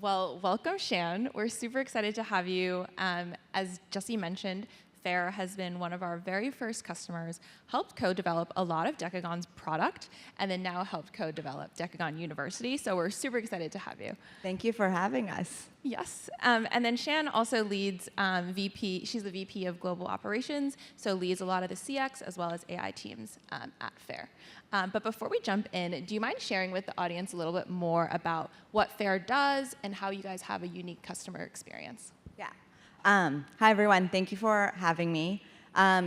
Well, welcome, Shan. We're super excited to have you. As Jesse mentioned, Faire has been one of our very first customers, helped co-develop a lot of Decagon's product, and then now helped co-develop Decagon University. So we're super excited to have you. Thank you for having us. Yes. And then Shan also leads she's the VP of Global Operations, so leads a lot of the CX as well as AI teams at Faire. But before we jump in, do you mind sharing with the audience a little bit more about what Faire does and how you guys have a unique customer experience? Yeah. Hi, everyone. Thank you for having me.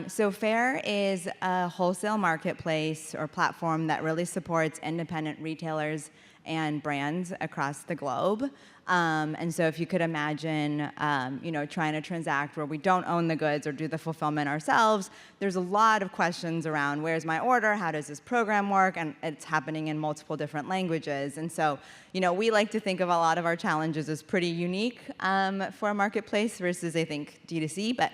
So Faire is a wholesale marketplace or platform that really supports independent retailers and brands across the globe. And so if you could imagine, trying to transact where we don't own the goods or do the fulfillment ourselves, there's a lot of questions around where's my order, how does this program work, and it's happening in multiple different languages. And so, we like to think of a lot of our challenges as pretty unique for a marketplace versus, I think, D2C, but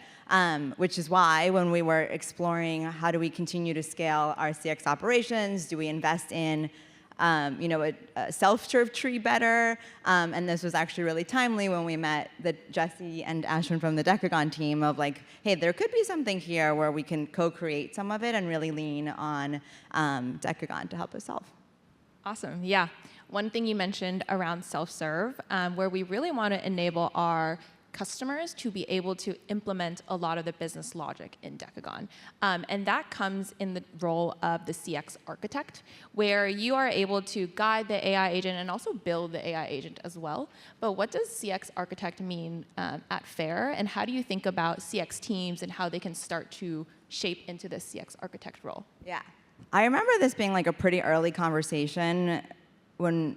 which is why when we were exploring how do we continue to scale our CX operations, do we invest in a self-serve tree better. And this was actually really timely when we met Jesse and Ashwin from the Decagon team of like, hey, there could be something here where we can co-create some of it and really lean on Decagon to help us solve. Awesome. Yeah. One thing you mentioned around self-serve, where we really want to enable our customers to be able to implement a lot of the business logic in Decagon. And that comes in the role of the CX architect, where you are able to guide the AI agent and also build the AI agent as well. But what does CX architect mean at Faire, and how do you think about CX teams and how they can start to shape into the CX architect role? Yeah. I remember this being like a pretty early conversation when,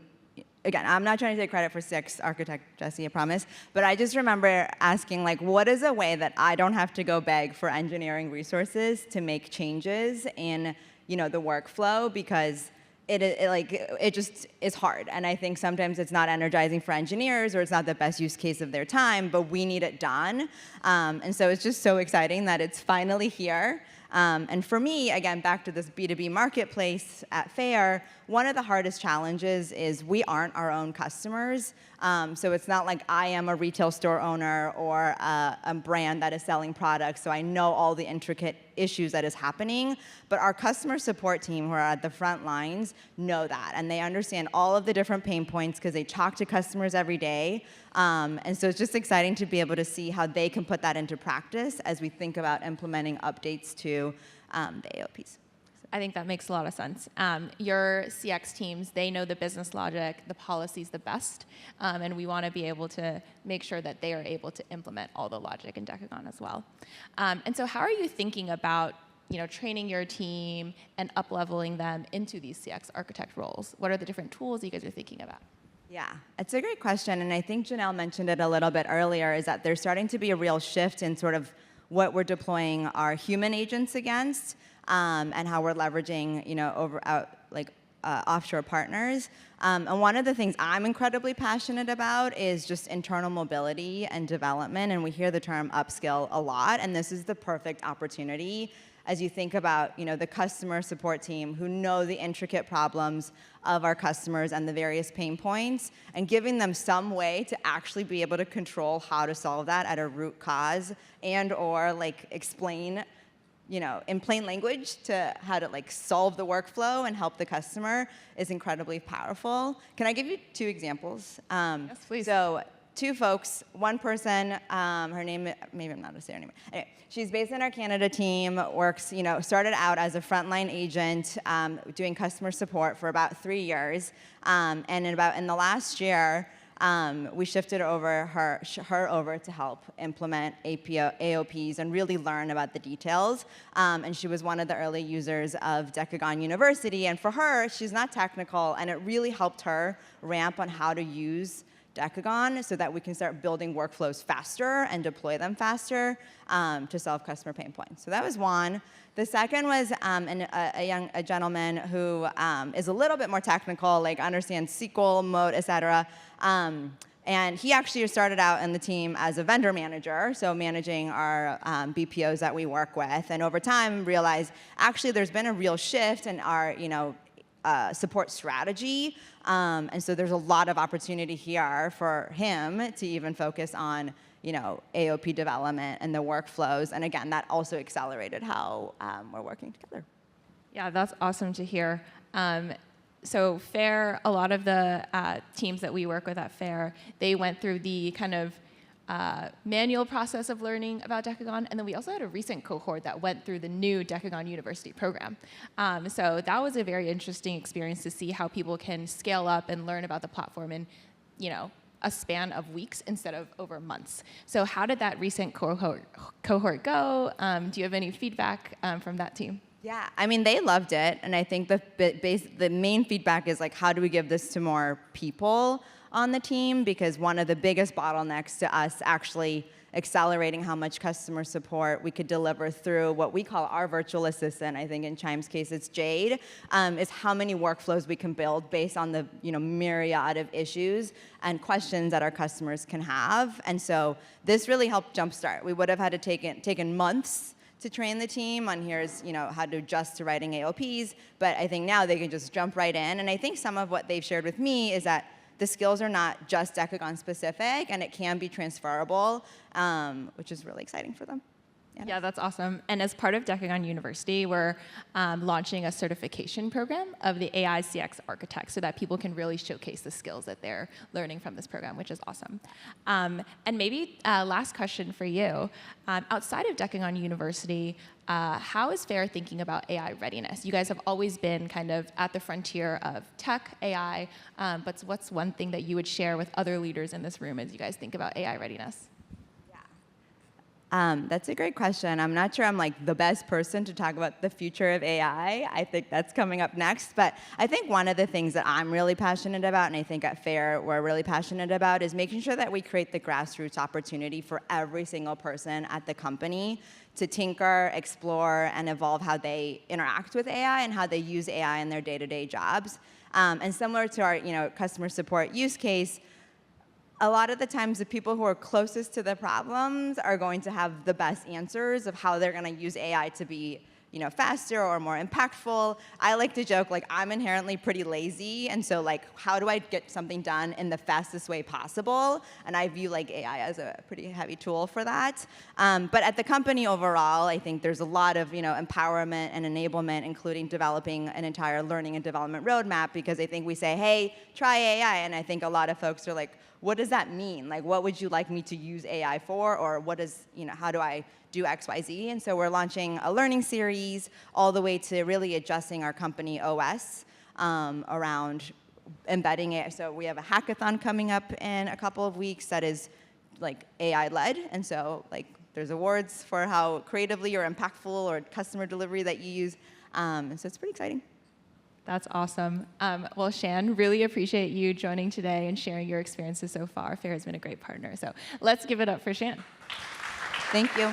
again, I'm not trying to take credit for CX architect, Jesse, I promise, but I just remember asking, like, what is a way that I don't have to go beg for engineering resources to make changes in, the workflow, because it just is hard. And I think sometimes it's not energizing for engineers, or it's not the best use case of their time, but we need it done. And so it's just so exciting that it's finally here. And for me, again, back to this B2B marketplace at Faire, one of the hardest challenges is we aren't our own customers. So it's not like I am a retail store owner or a brand that is selling products, so I know all the intricate issues that is happening. But our customer support team, who are at the front lines, know that. And they understand all of the different pain points because they talk to customers every day. And so it's just exciting to be able to see how they can put that into practice as we think about implementing updates to the AOPs. I think that makes a lot of sense. Your CX teams, they know the business logic, the policies the best, and we want to be able to make sure that they are able to implement all the logic in Decagon as well. And so how are you thinking about training your team and up-leveling them into these CX architect roles? What are the different tools you guys are thinking about? Yeah, it's a great question, and I think Janelle mentioned it a little bit earlier, is that there's starting to be a real shift in sort of what we're deploying our human agents against, and how we're leveraging, offshore partners. And one of the things I'm incredibly passionate about is just internal mobility and development, and we hear the term upskill a lot, and this is the perfect opportunity as you think about, the customer support team who know the intricate problems of our customers and the various pain points, and giving them some way to actually be able to control how to solve that at a root cause and or explain in plain language to how to solve the workflow and help the customer is incredibly powerful. Can I give you two examples? Yes, please. So two folks, one person, her name, maybe I'm not going to say her name. Anyway, she's based in our Canada team, works, started out as a frontline agent doing customer support for about 3 years. And in the last year, we shifted her over to help implement AOPs and really learn about the details. And she was one of the early users of Decagon University. And for her, she's not technical, and it really helped her ramp on how to use Decagon so that we can start building workflows faster and deploy them faster to solve customer pain points. So that was one. The second was a gentleman who is a little bit more technical, understands SQL, Moat, et cetera. And he actually started out in the team as a vendor manager, so managing our BPOs that we work with. And over time realized, actually, there's been a real shift in our support strategy. And so there's a lot of opportunity here for him to even focus on AOP development and the workflows. And again, that also accelerated how we're working together. Yeah, that's awesome to hear. So Faire, a lot of the teams that we work with at Faire, they went through the kind of manual process of learning about Decagon, and then we also had a recent cohort that went through the new Decagon University program. So that was a very interesting experience to see how people can scale up and learn about the platform in, a span of weeks instead of over months. So how did that recent cohort go? Do you have any feedback from that team? Yeah, I mean, they loved it, and I think the main feedback is like, how do we give this to more people on the team? Because one of the biggest bottlenecks to us actually accelerating how much customer support we could deliver through what we call our virtual assistant, I think in Chime's case it's Jade, is how many workflows we can build based on the myriad of issues and questions that our customers can have. And so this really helped jumpstart. We would have had to taken months to train the team on here's how to adjust to writing AOPs, but I think now they can just jump right in. And I think some of what they've shared with me is that the skills are not just Decagon specific, and it can be transferable, which is really exciting for them. Yeah, that's awesome. And as part of Decagon University, we're launching a certification program of the AI CX architect so that people can really showcase the skills that they're learning from this program, which is awesome. And maybe last question for you. Outside of Decagon University, how is Faire thinking about AI readiness? You guys have always been kind of at the frontier of tech, AI, but what's one thing that you would share with other leaders in this room as you guys think about AI readiness? That's a great question. I'm not sure I'm like the best person to talk about the future of AI. I think that's coming up next. But I think one of the things that I'm really passionate about, and I think at Faire we're really passionate about, is making sure that we create the grassroots opportunity for every single person at the company to tinker, explore, and evolve how they interact with AI and how they use AI in their day-to-day jobs. And similar to our customer support use case, a lot of the times the people who are closest to the problems are going to have the best answers of how they're going to use AI to be faster or more impactful. I like to joke, like, I'm inherently pretty lazy, and so like, how do I get something done in the fastest way possible? And I view like AI as a pretty heavy tool for that. But at the company overall, I think there's a lot of empowerment and enablement, including developing an entire learning and development roadmap, because I think we say, hey, try AI, and I think a lot of folks are like, what does that mean? Like, what would you like me to use AI for? Or what is, how do I do X, Y, Z? And so we're launching a learning series all the way to really adjusting our company OS around embedding it. So we have a hackathon coming up in a couple of weeks that is like AI-led. And so like there's awards for how creatively or impactful or customer delivery that you use. And so it's pretty exciting. That's awesome. Well, Shan, really appreciate you joining today and sharing your experiences so far. Faire has been a great partner. So let's give it up for Shan. Thank you.